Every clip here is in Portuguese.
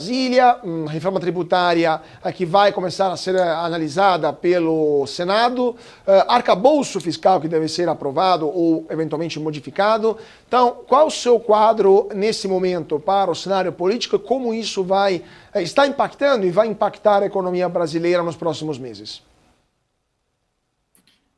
Brasília, reforma tributária que vai começar a ser analisada pelo Senado, arcabouço fiscal que deve ser aprovado ou eventualmente modificado. Então, qual o seu quadro nesse momento para o cenário político e como isso está impactando e vai impactar a economia brasileira nos próximos meses?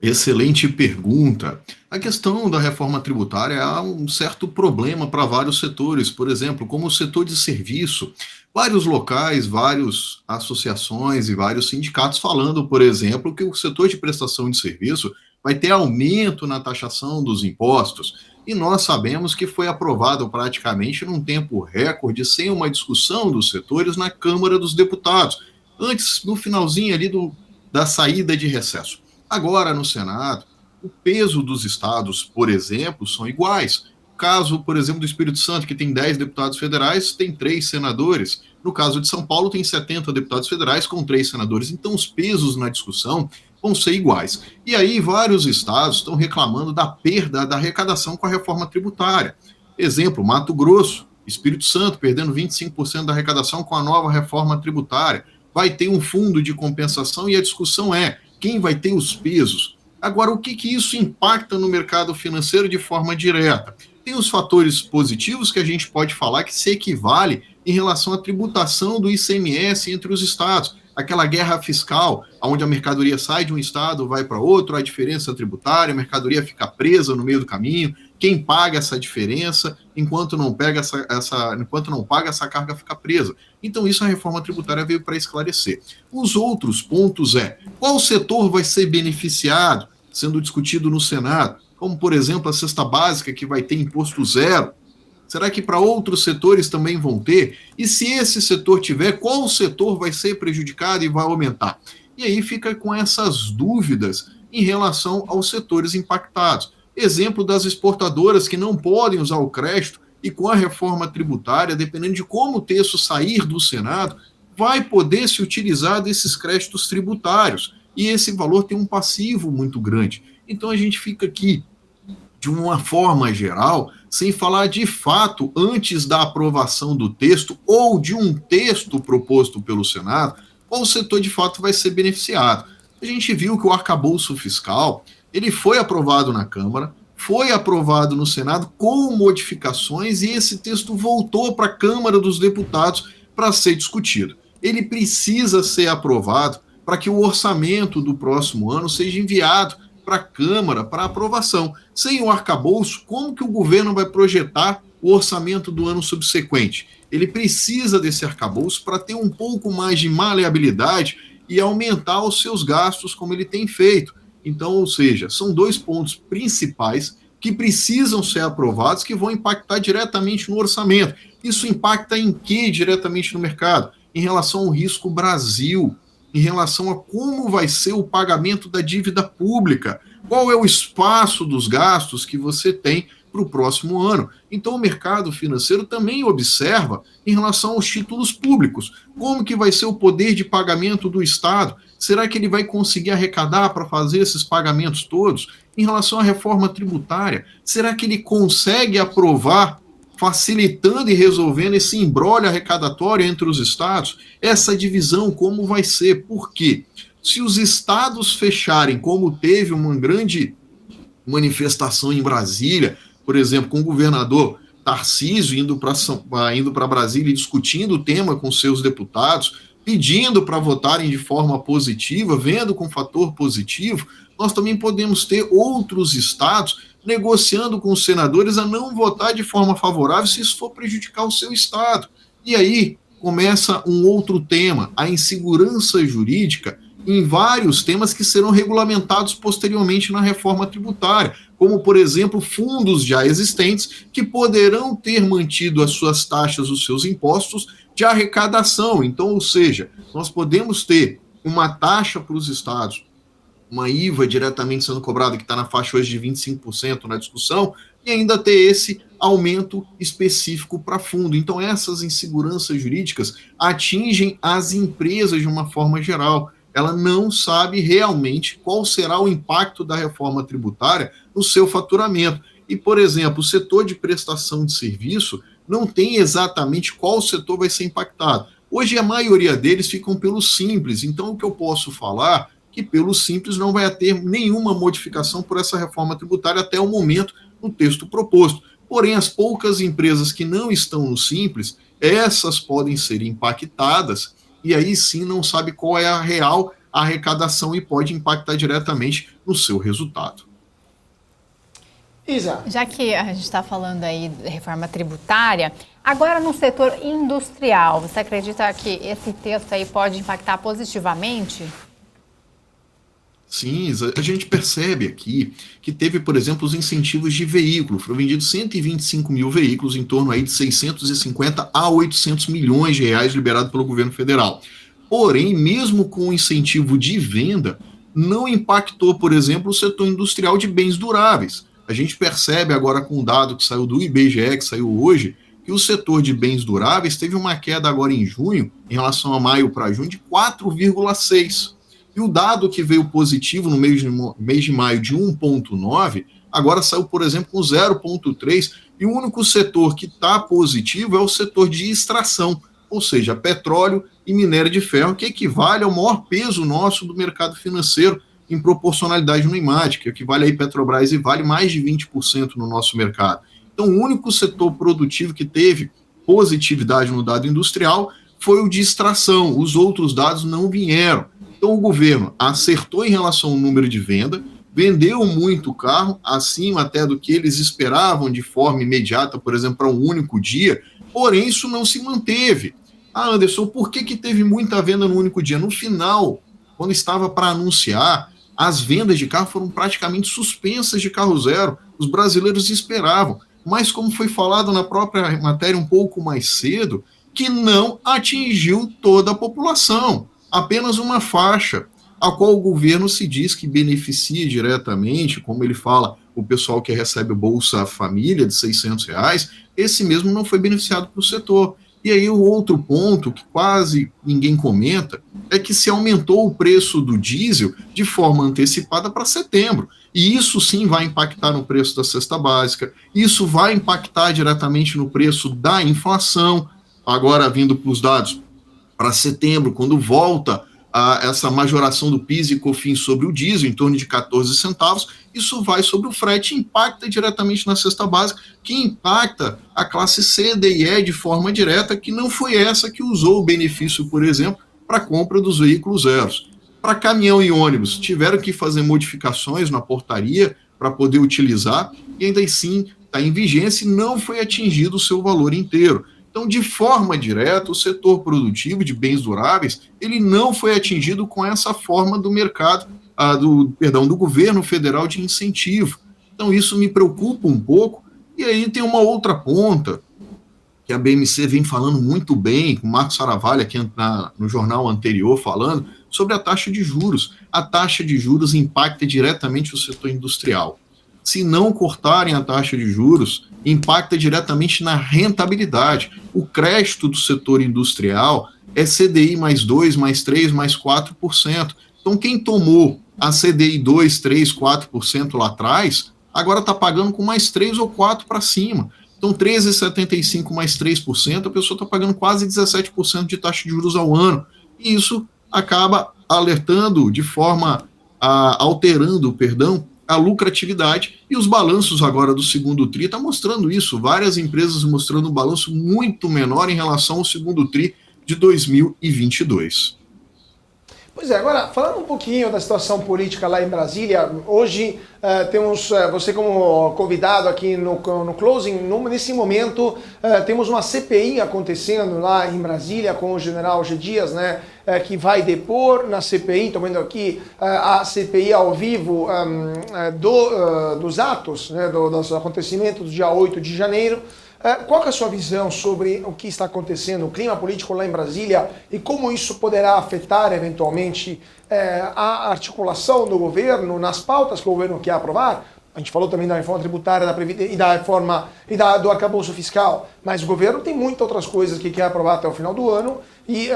Excelente pergunta. A questão da reforma tributária é um certo problema para vários setores, por exemplo, como o setor de serviço. Vários locais, várias associações e vários sindicatos falando, por exemplo, que o setor de prestação de serviço vai ter aumento na taxação dos impostos. E nós sabemos que foi aprovado praticamente num tempo recorde, sem uma discussão dos setores na Câmara dos Deputados, antes do finalzinho ali da saída de recesso. Agora, no Senado, o peso dos estados, por exemplo, são iguais. No caso, por exemplo, do Espírito Santo, que tem 10 deputados federais, tem 3 senadores. No caso de São Paulo, tem 70 deputados federais com 3 senadores. Então, os pesos na discussão vão ser iguais. E aí, vários estados estão reclamando da perda da arrecadação com a reforma tributária. Exemplo, Mato Grosso, Espírito Santo, perdendo 25% da arrecadação com a nova reforma tributária. Vai ter um fundo de compensação e a discussão é quem vai ter os pesos. Agora, o que isso impacta no mercado financeiro de forma direta? Tem os fatores positivos que a gente pode falar que se equivale em relação à tributação do ICMS entre os estados. Aquela guerra fiscal, onde a mercadoria sai de um estado, vai para outro, a diferença tributária, a mercadoria fica presa no meio do caminho, quem paga essa diferença, enquanto não paga essa carga fica presa. Então isso a reforma tributária veio para esclarecer. Os outros pontos qual setor vai ser beneficiado, sendo discutido no Senado, como por exemplo a cesta básica que vai ter imposto zero. Será que para outros setores também vão ter? E se esse setor tiver, qual setor vai ser prejudicado e vai aumentar? E aí fica com essas dúvidas em relação aos setores impactados. Exemplo das exportadoras que não podem usar o crédito e com a reforma tributária, dependendo de como o texto sair do Senado, vai poder se utilizar desses créditos tributários. E esse valor tem um passivo muito grande. Então a gente fica aqui, de uma forma geral, sem falar de fato, antes da aprovação do texto ou de um texto proposto pelo Senado, qual setor de fato vai ser beneficiado. A gente viu que o arcabouço fiscal ele foi aprovado na Câmara, foi aprovado no Senado com modificações e esse texto voltou para a Câmara dos Deputados para ser discutido. Ele precisa ser aprovado para que o orçamento do próximo ano seja enviado para a Câmara para aprovação. Sem o arcabouço, como que o governo vai projetar o orçamento do ano subsequente? Ele precisa desse arcabouço para ter um pouco mais de maleabilidade e aumentar os seus gastos como ele tem feito. Então, ou seja, são 2 pontos principais que precisam ser aprovados, que vão impactar diretamente no orçamento. Isso impacta em que diretamente no mercado? Em relação ao risco Brasil, em relação a como vai ser o pagamento da dívida pública, qual é o espaço dos gastos que você tem para o próximo ano. Então, o mercado financeiro também observa em relação aos títulos públicos, como que vai ser o poder de pagamento do Estado. Será que ele vai conseguir arrecadar para fazer esses pagamentos todos? Em relação à reforma tributária, será que ele consegue aprovar, facilitando e resolvendo esse imbróglio arrecadatório entre os estados? Essa divisão como vai ser? Por quê? Se os estados fecharem, como teve uma grande manifestação em Brasília, por exemplo, com o governador Tarcísio indo para Brasília e discutindo o tema com seus deputados, pedindo para votarem de forma positiva, vendo com fator positivo, nós também podemos ter outros estados negociando com os senadores a não votar de forma favorável se isso for prejudicar o seu estado. E aí começa um outro tema, a insegurança jurídica em vários temas que serão regulamentados posteriormente na reforma tributária, como, por exemplo, fundos já existentes que poderão ter mantido as suas taxas, os seus impostos de arrecadação. Então, ou seja, nós podemos ter uma taxa para os estados, uma IVA diretamente sendo cobrada, que está na faixa hoje de 25% na discussão, e ainda ter esse aumento específico para fundo. Então, essas inseguranças jurídicas atingem as empresas de uma forma geral. Ela não sabe realmente qual será o impacto da reforma tributária no seu faturamento. E, por exemplo, o setor de prestação de serviço não tem exatamente qual setor vai ser impactado. Hoje a maioria deles ficam pelo Simples, então o que eu posso falar é que pelo Simples não vai ter nenhuma modificação por essa reforma tributária até o momento no texto proposto. Porém, as poucas empresas que não estão no Simples, essas podem ser impactadas, e aí sim não sabe qual é a real arrecadação e pode impactar diretamente no seu resultado. Isa. Já que a gente está falando aí de reforma tributária, agora no setor industrial, você acredita que esse texto aí pode impactar positivamente? Sim, a gente percebe aqui que teve, por exemplo, os incentivos de veículo. Foram vendidos 125 mil veículos, em torno aí de 650 a 800 milhões de reais liberados pelo governo federal. Porém, mesmo com o incentivo de venda, não impactou, por exemplo, o setor industrial de bens duráveis. A gente percebe agora com o dado que saiu do IBGE, que saiu hoje, que o setor de bens duráveis teve uma queda agora em junho, em relação a maio para junho, de 4,6%. E o dado que veio positivo no mês de maio de 1,9, agora saiu, por exemplo, com 0,3, e o único setor que está positivo é o setor de extração, ou seja, petróleo e minério de ferro, que equivale ao maior peso nosso do mercado financeiro em proporcionalidade no IMAD, que equivale aí Petrobras e Vale mais de 20% no nosso mercado. Então, o único setor produtivo que teve positividade no dado industrial foi o de extração, os outros dados não vieram. Então, o governo acertou em relação ao número de venda, vendeu muito carro, acima até do que eles esperavam de forma imediata, por exemplo, para um único dia, porém isso não se manteve. Ah, Anderson, por que teve muita venda no único dia? No final, quando estava para anunciar, as vendas de carro foram praticamente suspensas de carro zero, os brasileiros esperavam, mas como foi falado na própria matéria um pouco mais cedo, que não atingiu toda a população. Apenas uma faixa, a qual o governo se diz que beneficia diretamente, como ele fala, o pessoal que recebe o Bolsa Família de R$600, esse mesmo não foi beneficiado para o setor. E aí o outro ponto, que quase ninguém comenta, é que se aumentou o preço do diesel de forma antecipada para setembro. E isso sim vai impactar no preço da cesta básica, isso vai impactar diretamente no preço da inflação, agora vindo para os dados para setembro, quando volta a essa majoração do PIS e COFINS sobre o diesel, em torno de 14 centavos, isso vai sobre o frete, impacta diretamente na cesta básica, que impacta a classe C, D e E de forma direta, que não foi essa que usou o benefício, por exemplo, para a compra dos veículos zeros. Para caminhão e ônibus, tiveram que fazer modificações na portaria para poder utilizar, e ainda assim está em vigência e não foi atingido o seu valor inteiro. Então, de forma direta, o setor produtivo de bens duráveis, ele não foi atingido com essa forma do mercado, do governo federal de incentivo. Então, isso me preocupa um pouco. E aí tem uma outra ponta, que a BMC vem falando muito bem, com o Marcos Saravalho aqui no jornal anterior falando, sobre a taxa de juros. A taxa de juros impacta diretamente o setor industrial. Se não cortarem a taxa de juros, impacta diretamente na rentabilidade. O crédito do setor industrial é CDI mais 2, mais 3, mais 4%. Então, quem tomou a CDI 2, 3, 4% lá atrás, agora está pagando com mais 3 ou 4 para cima. Então, 13,75 mais 3%, a pessoa está pagando quase 17% de taxa de juros ao ano. E isso acaba alertando de forma, alterando, a lucratividade, e os balanços agora do segundo TRI estão mostrando isso, várias empresas mostrando um balanço muito menor em relação ao segundo TRI de 2022. Pois é, agora, falando um pouquinho da situação política lá em Brasília, hoje temos você como convidado aqui no Closing, nesse momento temos uma CPI acontecendo lá em Brasília com o general G. Dias, né, que vai depor na CPI, estou vendo aqui a CPI ao vivo dos atos, né, dos acontecimentos do dia 8 de janeiro. Qual que é a sua visão sobre o que está acontecendo, o clima político lá em Brasília e como isso poderá afetar eventualmente a articulação do governo nas pautas que o governo quer aprovar? A gente falou também da reforma tributária e da reforma do arcabouço fiscal, mas o governo tem muitas outras coisas que quer aprovar até o final do ano e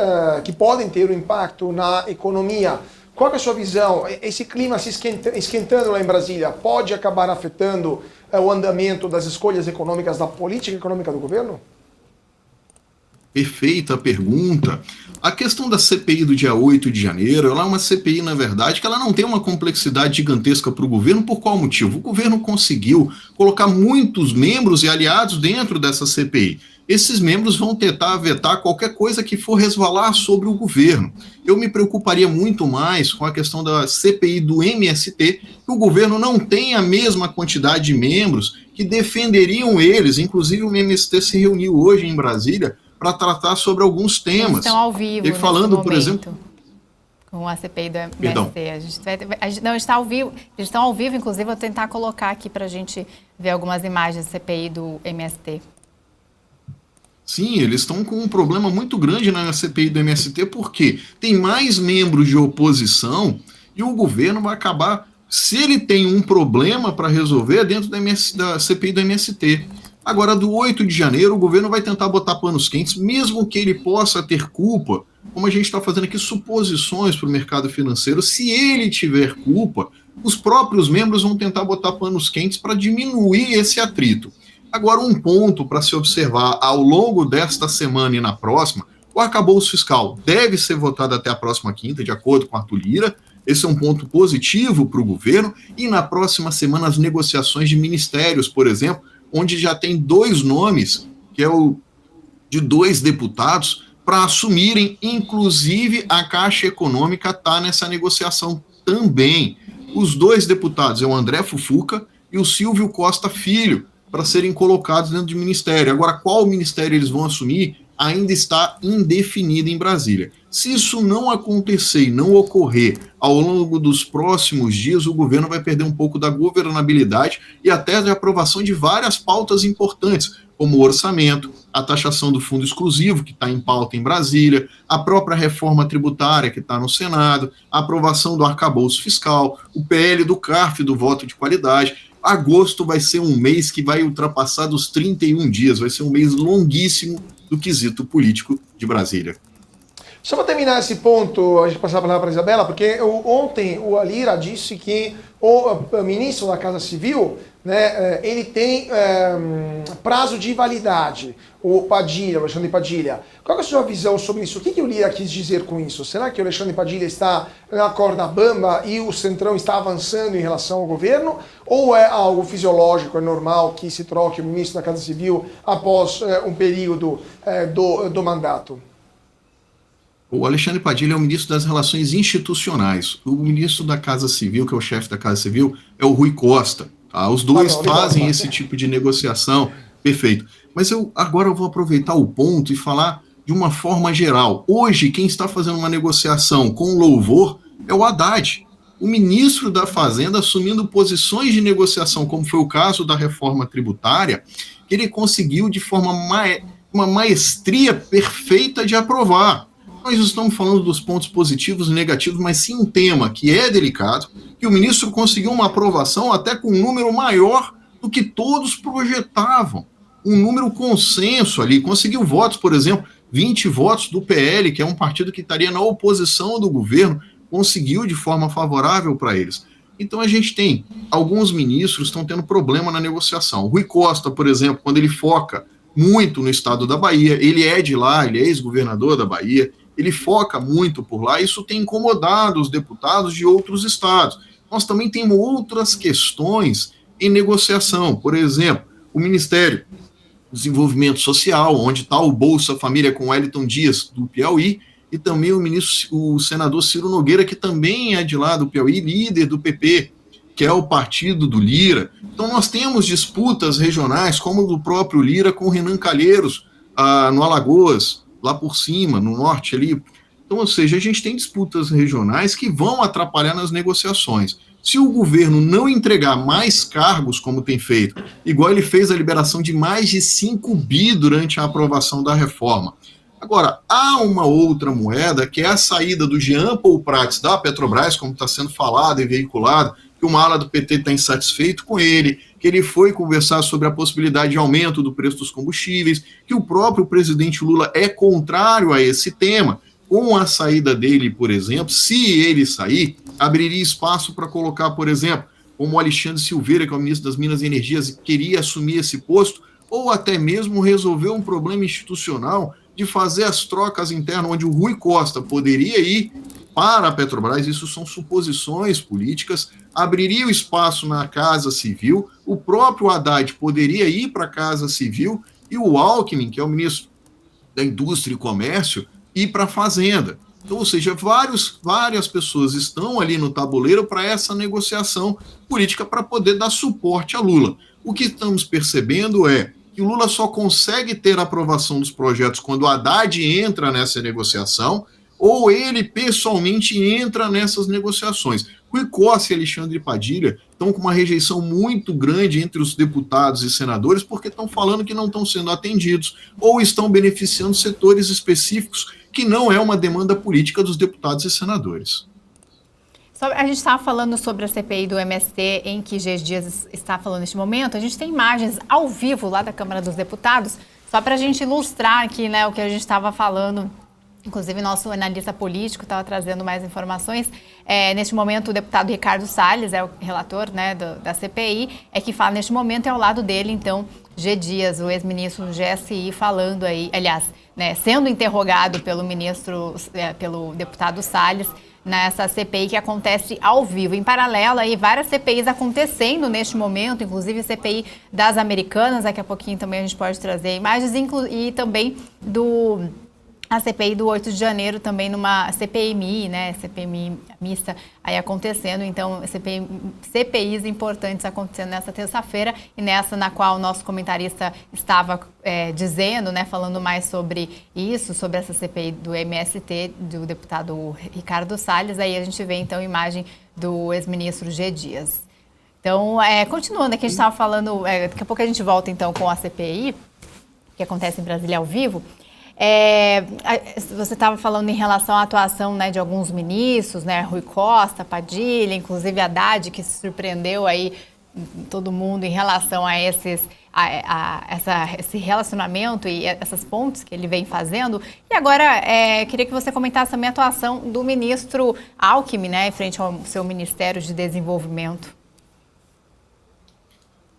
que podem ter um impacto na economia. Qual que é a sua visão? Esse clima se esquentando lá em Brasília pode acabar afetando o andamento das escolhas econômicas, da política econômica do governo? Perfeita a pergunta. A questão da CPI do dia 8 de janeiro, ela é uma CPI, na verdade, que ela não tem uma complexidade gigantesca para o governo. Por qual motivo? O governo conseguiu colocar muitos membros e aliados dentro dessa CPI. Esses membros vão tentar vetar qualquer coisa que for resvalar sobre o governo. Eu me preocuparia muito mais com a questão da CPI do MST, que o governo não tem a mesma quantidade de membros que defenderiam eles. Inclusive, o MST se reuniu hoje em Brasília para tratar sobre alguns temas. Eles estão ao vivo, e falando, por exemplo, com a CPI do MST. Perdão. Não, está ao vivo. Eles estão ao vivo, inclusive, vou tentar colocar aqui para a gente ver algumas imagens da CPI do MST. Sim, eles estão com um problema muito grande na CPI do MST, porque tem mais membros de oposição e o governo vai acabar, se ele tem um problema para resolver, dentro da CPI do MST. Agora, do 8 de janeiro, o governo vai tentar botar panos quentes, mesmo que ele possa ter culpa, como a gente está fazendo aqui, suposições para o mercado financeiro. Se ele tiver culpa, os próprios membros vão tentar botar panos quentes para diminuir esse atrito. Agora, um ponto para se observar ao longo desta semana e na próxima, o arcabouço fiscal deve ser votado até a próxima quinta, de acordo com Arthur Lira. Esse é um ponto positivo para o governo. E na próxima semana, as negociações de ministérios, por exemplo, onde já tem 2 nomes, que é o de 2 deputados, para assumirem, inclusive a Caixa Econômica está nessa negociação também. Os 2 deputados é o André Fufuca e o Silvio Costa Filho, para serem colocados dentro do ministério. Agora, qual ministério eles vão assumir ainda está indefinido em Brasília. Se isso não acontecer e não ocorrer ao longo dos próximos dias, o governo vai perder um pouco da governabilidade e até da aprovação de várias pautas importantes, como o orçamento, a taxação do fundo exclusivo, que está em pauta em Brasília, a própria reforma tributária, que está no Senado, a aprovação do arcabouço fiscal, o PL do CARF, do voto de qualidade. Agosto vai ser um mês que vai ultrapassar dos 31 dias, vai ser um mês longuíssimo do quesito político de Brasília. Só para terminar esse ponto, a gente passar a palavra para a Isabela, porque ontem o Lira disse que o ministro da Casa Civil, né, ele tem prazo de validade, o Padilha, o Alexandre Padilha. Qual é a sua visão sobre isso? O que o Lira quis dizer com isso? Será que o Alexandre Padilha está na corda bamba e o Centrão está avançando em relação ao governo? Ou é algo fisiológico, é normal que se troque o ministro da Casa Civil após um período do mandato? O Alexandre Padilha é o ministro das Relações Institucionais. O ministro da Casa Civil, que é o chefe da Casa Civil, é o Rui Costa. Tá? Os dois fazem esse tipo de negociação. Perfeito. Mas agora eu vou aproveitar o ponto e falar de uma forma geral. Hoje, quem está fazendo uma negociação com louvor é o Haddad. O ministro da Fazenda assumindo posições de negociação, como foi o caso da reforma tributária, que ele conseguiu de forma uma maestria perfeita de aprovar. Nós estamos falando dos pontos positivos e negativos, mas sim um tema que é delicado, que o ministro conseguiu uma aprovação até com um número maior do que todos projetavam. Um número consenso ali, conseguiu votos, por exemplo, 20 votos do PL, que é um partido que estaria na oposição do governo, conseguiu de forma favorável para eles. Então a gente tem alguns ministros que estão tendo problema na negociação. O Rui Costa, por exemplo, quando ele foca muito no estado da Bahia, ele é de lá, ele é ex-governador da Bahia, ele foca muito por lá, isso tem incomodado os deputados de outros estados. Nós também temos outras questões em negociação, por exemplo, o Ministério do Desenvolvimento Social, onde está o Bolsa Família com Wellington Dias, do Piauí, e também o senador Ciro Nogueira, que também é de lá do Piauí, líder do PP, que é o partido do Lira. Então nós temos disputas regionais, como do próprio Lira com o Renan Calheiros, no Alagoas, lá por cima, no norte ali. Então, ou seja, a gente tem disputas regionais que vão atrapalhar nas negociações. Se o governo não entregar mais cargos, como tem feito, igual ele fez a liberação de mais de 5 bi durante a aprovação da reforma. Agora, há uma outra moeda, que é a saída do Jean Paul Prats da Petrobras, como está sendo falado e veiculado, que uma ala do PT está insatisfeito com ele, que ele foi conversar sobre a possibilidade de aumento do preço dos combustíveis, que o próprio presidente Lula é contrário a esse tema. Com a saída dele, por exemplo, se ele sair, abriria espaço para colocar, por exemplo, como o Alexandre Silveira, que é o ministro das Minas e Energias, queria assumir esse posto, ou até mesmo resolver um problema institucional de fazer as trocas internas, onde o Rui Costa poderia ir para a Petrobras, isso são suposições políticas, abriria o espaço na Casa Civil, o próprio Haddad poderia ir para a Casa Civil e o Alckmin, que é o ministro da Indústria e Comércio, ir para a Fazenda. Então, ou seja, várias pessoas estão ali no tabuleiro para essa negociação política para poder dar suporte a Lula. O que estamos percebendo é que o Lula só consegue ter a aprovação dos projetos quando o Haddad entra nessa negociação ou ele pessoalmente entra nessas negociações. Rui Costa e Alexandre Padilha estão com uma rejeição muito grande entre os deputados e senadores porque estão falando que não estão sendo atendidos ou estão beneficiando setores específicos que não é uma demanda política dos deputados e senadores. A gente estava falando sobre a CPI do MST, em que G. Dias está falando neste momento. A gente tem imagens ao vivo lá da Câmara dos Deputados, só para a gente ilustrar aqui, né, o que a gente estava falando. Inclusive, nosso analista político estava trazendo mais informações. Neste momento, o deputado Ricardo Salles, é o relator, né, da CPI, é que fala neste momento, é ao lado dele, então, G. Dias, o ex-ministro do GSI, falando aí, aliás, né, sendo interrogado pelo deputado Salles, nessa CPI que acontece ao vivo. Em paralelo, aí, várias CPIs acontecendo neste momento, inclusive a CPI das Americanas, daqui a pouquinho também a gente pode trazer imagens, e também a CPI do 8 de janeiro, também numa CPMI, né, CPMI mista aí acontecendo, então CPIs importantes acontecendo nessa terça-feira e nessa na qual o nosso comentarista estava dizendo, né, falando mais sobre isso, sobre essa CPI do MST, do deputado Ricardo Salles, aí a gente vê então a imagem do ex-ministro G. Dias. Então, continuando aqui, a gente estava falando, daqui a pouco a gente volta então com a CPI, que acontece em Brasília ao vivo. Você estava falando em relação à atuação, né, de alguns ministros, né, Rui Costa, Padilha, inclusive Haddad, que se surpreendeu aí todo mundo em relação a esse relacionamento e essas pontes que ele vem fazendo. E agora, queria que você comentasse também a atuação do ministro Alckmin, né, em frente ao seu Ministério de Desenvolvimento.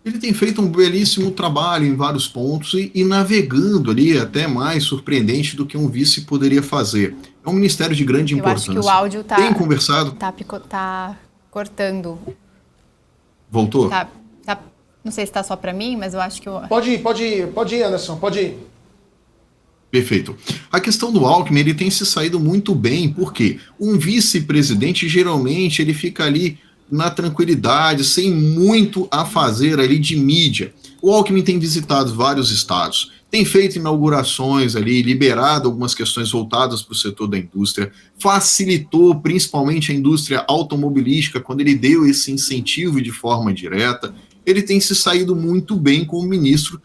Ele tem feito um belíssimo trabalho em vários pontos e navegando ali até mais surpreendente do que um vice poderia fazer. É um ministério de grande importância. Eu acho que o áudio está Tá cortando. Voltou? Não sei se está só para mim, mas eu acho que... Pode ir, Anderson, pode ir. Perfeito. A questão do Alckmin, ele tem se saído muito bem, porque um vice-presidente, geralmente, ele fica ali na tranquilidade, sem muito a fazer ali de mídia. O Alckmin tem visitado vários estados, tem feito inaugurações ali, liberado algumas questões voltadas para o setor da indústria, facilitou principalmente a indústria automobilística quando ele deu esse incentivo de forma direta. Ele tem se saído muito bem como ministro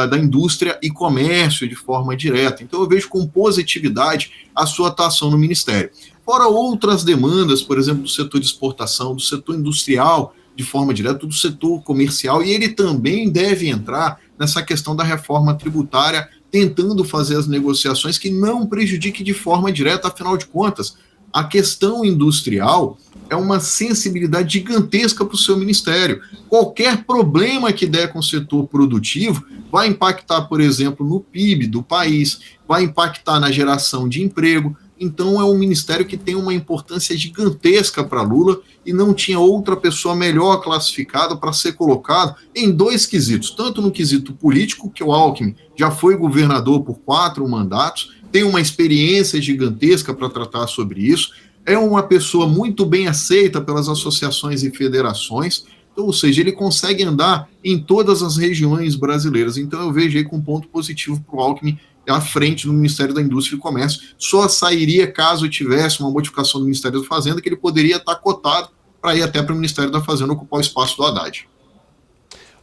da Indústria e Comércio de forma direta. Então eu vejo com positividade a sua atuação no ministério. Fora outras demandas, por exemplo, do setor de exportação, do setor industrial de forma direta, do setor comercial, e ele também deve entrar nessa questão da reforma tributária, tentando fazer as negociações que não prejudiquem de forma direta, afinal de contas, a questão industrial é uma sensibilidade gigantesca para o seu ministério. Qualquer problema que der com o setor produtivo vai impactar, por exemplo, no PIB do país, vai impactar na geração de emprego. Então é um ministério que tem uma importância gigantesca para Lula e não tinha outra pessoa melhor classificada para ser colocado em dois quesitos, tanto no quesito político, que o Alckmin já foi governador por 4 mandatos, tem uma experiência gigantesca para tratar sobre isso, é uma pessoa muito bem aceita pelas associações e federações, então, ou seja, ele consegue andar em todas as regiões brasileiras. Então eu vejo aí com um ponto positivo para o Alckmin à frente do Ministério da Indústria e Comércio. Só sairia caso tivesse uma modificação do Ministério da Fazenda, que ele poderia estar cotado para ir até para o Ministério da Fazenda ocupar o espaço do Haddad.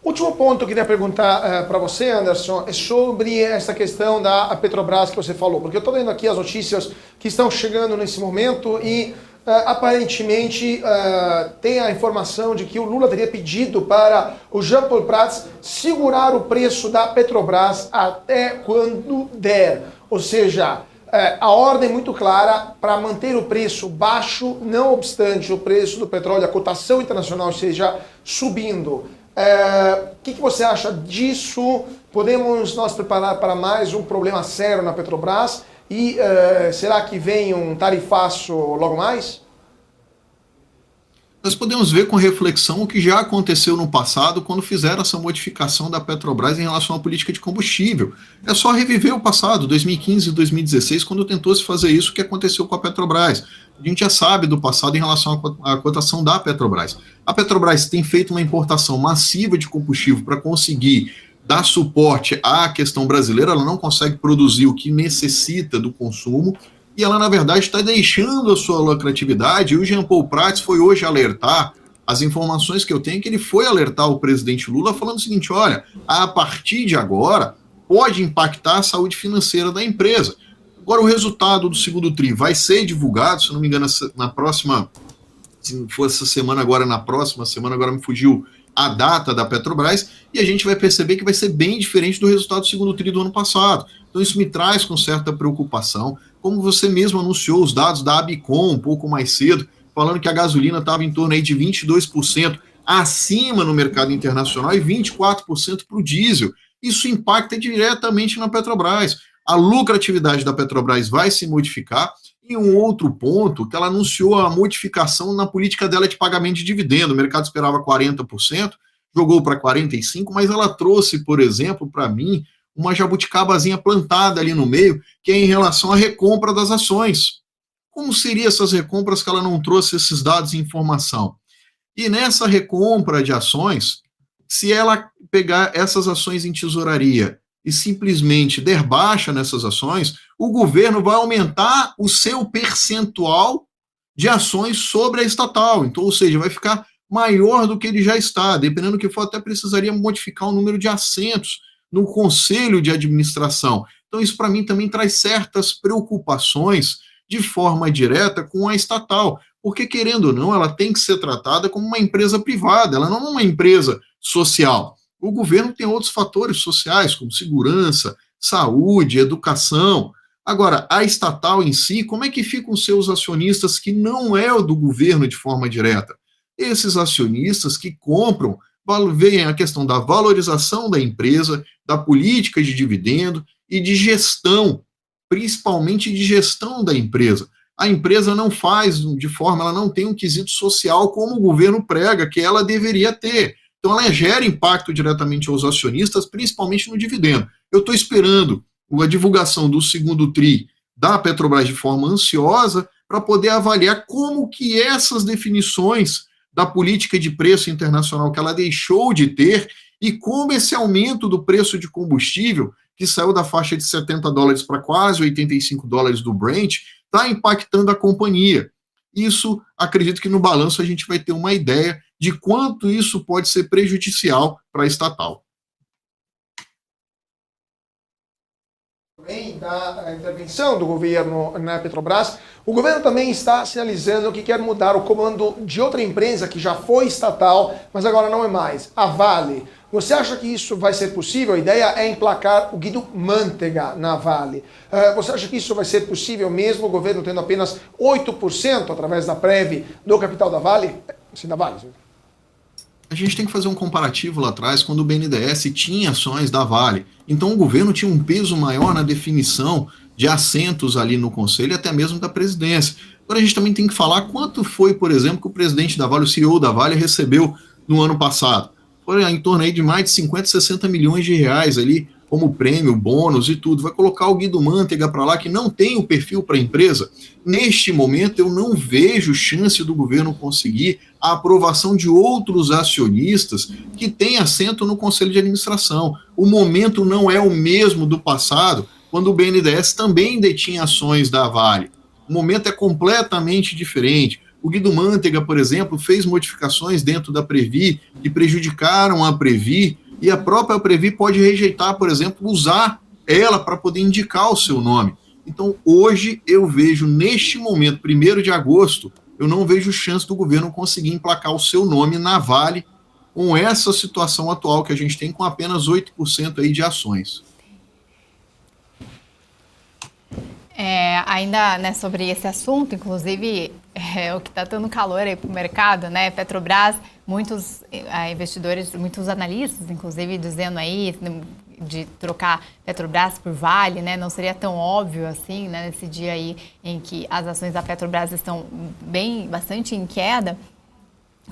Último ponto que eu queria perguntar para você, Anderson, é sobre essa questão da Petrobras que você falou, porque eu estou vendo aqui as notícias que estão chegando nesse momento e aparentemente tem a informação de que o Lula teria pedido para o Jean Paul Prats segurar o preço da Petrobras até quando der, ou seja, a ordem muito clara para manter o preço baixo, não obstante o preço do petróleo, a cotação internacional esteja subindo. O que você acha disso? Podemos nos preparar para mais um problema sério na Petrobras? E será que vem um tarifaço logo mais? Nós podemos ver com reflexão o que já aconteceu no passado quando fizeram essa modificação da Petrobras em relação à política de combustível. É só reviver o passado, 2015 e 2016, quando tentou se fazer isso, o que aconteceu com a Petrobras. A gente já sabe do passado em relação à cotação da Petrobras. A Petrobras tem feito uma importação massiva de combustível para conseguir dar suporte à questão brasileira, ela não consegue produzir o que necessita do consumo, e ela, na verdade, está deixando a sua lucratividade, e o Jean Paul Prats foi hoje alertar, as informações que eu tenho, que ele foi alertar o presidente Lula falando o seguinte, olha, a partir de agora, pode impactar a saúde financeira da empresa. Agora, o resultado do segundo TRI vai ser divulgado, se não me engano, na próxima, se não for essa semana agora, na próxima semana, agora me fugiu a data da Petrobras, e a gente vai perceber que vai ser bem diferente do resultado do segundo TRI do ano passado. Então isso me traz com certa preocupação, como você mesmo anunciou os dados da Abicom um pouco mais cedo, falando que a gasolina estava em torno aí de 22% acima no mercado internacional e 24% para o diesel. Isso impacta diretamente na Petrobras. A lucratividade da Petrobras vai se modificar. E um outro ponto, que ela anunciou a modificação na política dela de pagamento de dividendo. O mercado esperava 40%, jogou para 45%, mas ela trouxe, por exemplo, para mim, uma jabuticabazinha plantada ali no meio, que é em relação à recompra das ações. Como seriam essas recompras que ela não trouxe esses dados e informação? E nessa recompra de ações, se ela pegar essas ações em tesouraria e simplesmente der baixa nessas ações, o governo vai aumentar o seu percentual de ações sobre a estatal. Então, ou seja, vai ficar maior do que ele já está. Dependendo do que for, até precisaria modificar o número de assentos no conselho de administração. Então, isso para mim também traz certas preocupações de forma direta com a estatal, porque, querendo ou não, ela tem que ser tratada como uma empresa privada, ela não é uma empresa social. O governo tem outros fatores sociais, como segurança, saúde, educação. Agora, a estatal em si, como é que ficam os seus acionistas que não é o do governo de forma direta? Esses acionistas que compram, veem a questão da valorização da empresa, da política de dividendo e de gestão, principalmente de gestão da empresa. A empresa não faz de forma, ela não tem um quesito social como o governo prega que ela deveria ter. Então ela gera impacto diretamente aos acionistas, principalmente no dividendo. Eu estou esperando a divulgação do segundo TRI da Petrobras de forma ansiosa para poder avaliar como que essas definições da política de preço internacional que ela deixou de ter e como esse aumento do preço de combustível, que saiu da faixa de $70 para quase $85 do Brent, está impactando a companhia. Isso, acredito que no balanço a gente vai ter uma ideia de quanto isso pode ser prejudicial para a estatal. Da intervenção do governo na Petrobras, o governo também está sinalizando que quer mudar o comando de outra empresa que já foi estatal, mas agora não é mais, a Vale. Você acha que isso vai ser possível? A ideia é emplacar o Guido Mantega na Vale. Você acha que isso vai ser possível mesmo, o governo tendo apenas 8% através da Prev do capital da Vale? Sim, da Vale. A gente tem que fazer um comparativo lá atrás, quando o BNDES tinha ações da Vale. Então o governo tinha um peso maior na definição de assentos ali no conselho e até mesmo da presidência. Agora a gente também tem que falar quanto foi, por exemplo, que o presidente da Vale, o CEO da Vale, recebeu no ano passado. Foi em torno aí de mais de 50, 60 milhões de reais ali, como prêmio, bônus e tudo. Vai colocar o Guido Mantega para lá, que não tem o perfil para a empresa. Neste momento, eu não vejo chance do governo conseguir a aprovação de outros acionistas que têm assento no Conselho de Administração. O momento não é o mesmo do passado, quando o BNDES também detinha ações da Vale. O momento é completamente diferente. O Guido Mantega, por exemplo, fez modificações dentro da Previ que prejudicaram a Previ, e a própria Previ pode rejeitar, por exemplo, usar ela para poder indicar o seu nome. Então, hoje, eu vejo, neste momento, 1º de agosto, eu não vejo chance do governo conseguir emplacar o seu nome na Vale com essa situação atual que a gente tem, com apenas 8% aí de ações. Ainda, né, sobre esse assunto, inclusive, o que está dando calor aí para o mercado, né, Petrobras muitos investidores, muitos analistas, inclusive, dizendo aí de trocar Petrobras por Vale, né? Não seria tão óbvio assim, né? Nesse dia aí em que as ações da Petrobras estão bastante em queda.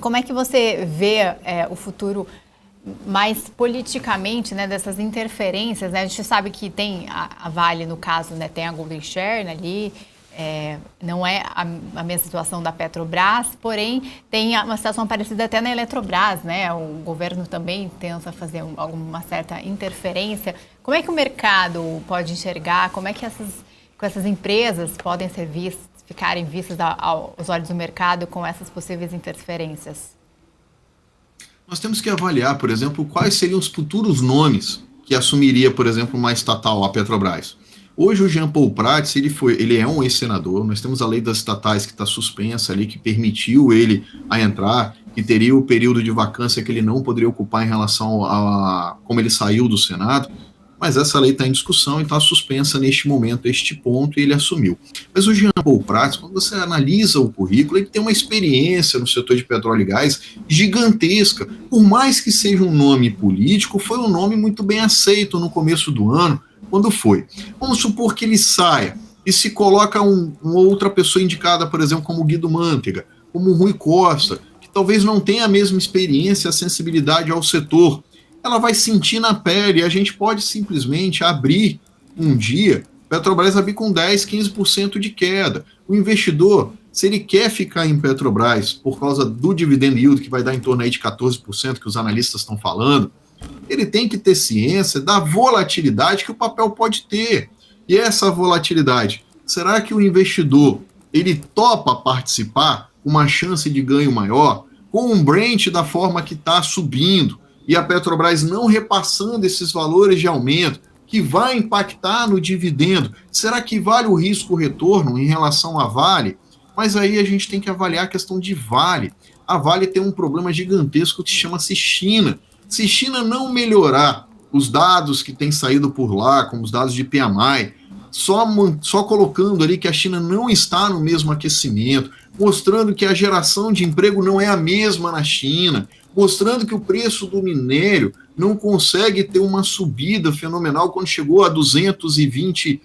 Como é que você vê o futuro mais politicamente, né, dessas interferências, né? A gente sabe que tem a Vale, no caso, né, tem a Golden Share ali, não é a mesma situação da Petrobras, porém tem uma situação parecida até na Eletrobras, né? O governo também tenta fazer alguma certa interferência. Como é que o mercado pode enxergar? Como é que essas empresas podem ficarem vistas aos olhos do mercado com essas possíveis interferências? Nós temos que avaliar, por exemplo, quais seriam os futuros nomes que assumiria, por exemplo, uma estatal, a Petrobras. Hoje o Jean Paul Prats, ele é um ex-senador, nós temos a lei das estatais que está suspensa ali, que permitiu ele a entrar, que teria o período de vacância que ele não poderia ocupar em relação a como ele saiu do Senado, mas essa lei está em discussão e está suspensa neste momento, este ponto, e ele assumiu. Mas o Jean Paul Prats, quando você analisa o currículo, ele tem uma experiência no setor de petróleo e gás gigantesca. Por mais que seja um nome político, foi um nome muito bem aceito no começo do ano, quando foi. Vamos supor que ele saia e se coloca uma outra pessoa indicada, por exemplo, como Guido Mantega, como Rui Costa, que talvez não tenha a mesma experiência, a sensibilidade ao setor. Ela vai sentir na pele, a gente pode simplesmente abrir um dia, Petrobras abrir com 10, 15% de queda. O investidor, se ele quer ficar em Petrobras por causa do dividend yield, que vai dar em torno aí de 14%, que os analistas estão falando, ele tem que ter ciência da volatilidade que o papel pode ter. E essa volatilidade, será que o investidor, ele topa participar com uma chance de ganho maior, com um Brent da forma que está subindo, e a Petrobras não repassando esses valores de aumento, que vai impactar no dividendo? Será que vale o risco-retorno em relação à Vale? Mas aí a gente tem que avaliar a questão de Vale. A Vale tem um problema gigantesco que chama-se China. Se China não melhorar os dados que têm saído por lá, como os dados de PMI, só colocando ali que a China não está no mesmo aquecimento, mostrando que a geração de emprego não é a mesma na China, mostrando que o preço do minério não consegue ter uma subida fenomenal quando chegou a $220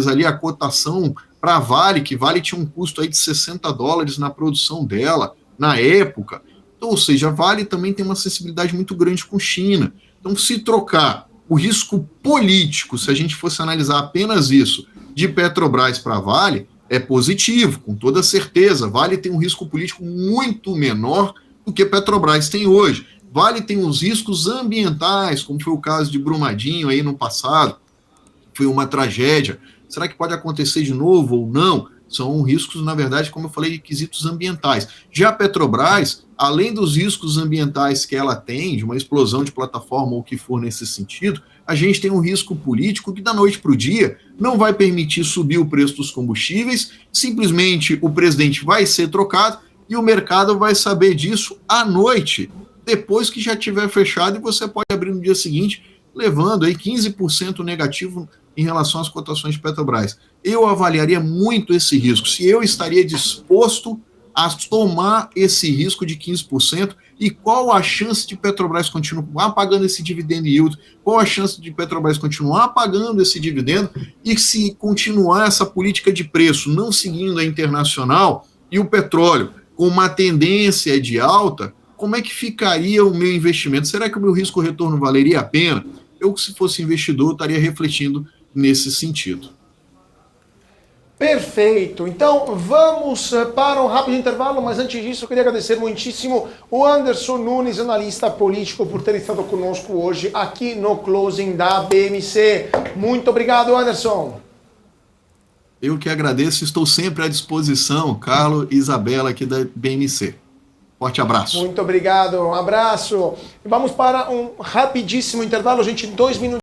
ali a cotação para a Vale, que Vale tinha um custo aí de $60 na produção dela, na época. Então, ou seja, a Vale também tem uma sensibilidade muito grande com China. Então, se trocar o risco político, se a gente fosse analisar apenas isso, de Petrobras para Vale, é positivo, com toda certeza. Vale tem um risco político muito menor do que Petrobras tem hoje. Vale tem os riscos ambientais, como foi o caso de Brumadinho aí no passado, foi uma tragédia. Será que pode acontecer de novo ou não? São riscos, na verdade, como eu falei, de quesitos ambientais. Já a Petrobras, além dos riscos ambientais que ela tem, de uma explosão de plataforma ou o que for nesse sentido, a gente tem um risco político que da noite para o dia não vai permitir subir o preço dos combustíveis, simplesmente o presidente vai ser trocado e o mercado vai saber disso à noite, depois que já tiver fechado, e você pode abrir no dia seguinte, levando aí 15% negativo em relação às cotações de Petrobras. Eu avaliaria muito esse risco, se eu estaria disposto a tomar esse risco de 15%, e qual a chance de Petrobras continuar pagando esse dividend yield, qual a chance de Petrobras continuar pagando esse dividendo, e se continuar essa política de preço não seguindo a internacional, e o petróleo com uma tendência de alta, como é que ficaria o meu investimento? Será que o meu risco-retorno valeria a pena? Eu, se fosse investidor, estaria refletindo nesse sentido. Perfeito. Então, vamos para um rápido intervalo, mas antes disso, eu queria agradecer muitíssimo o Anderson Nunes, analista político, por ter estado conosco hoje aqui no Closing da BMC. Muito obrigado, Anderson. Eu que agradeço, estou sempre à disposição, Carlos e Isabela, aqui da BMC. Forte abraço. Muito obrigado, um abraço. Vamos para um rapidíssimo intervalo, gente, 2 minutos.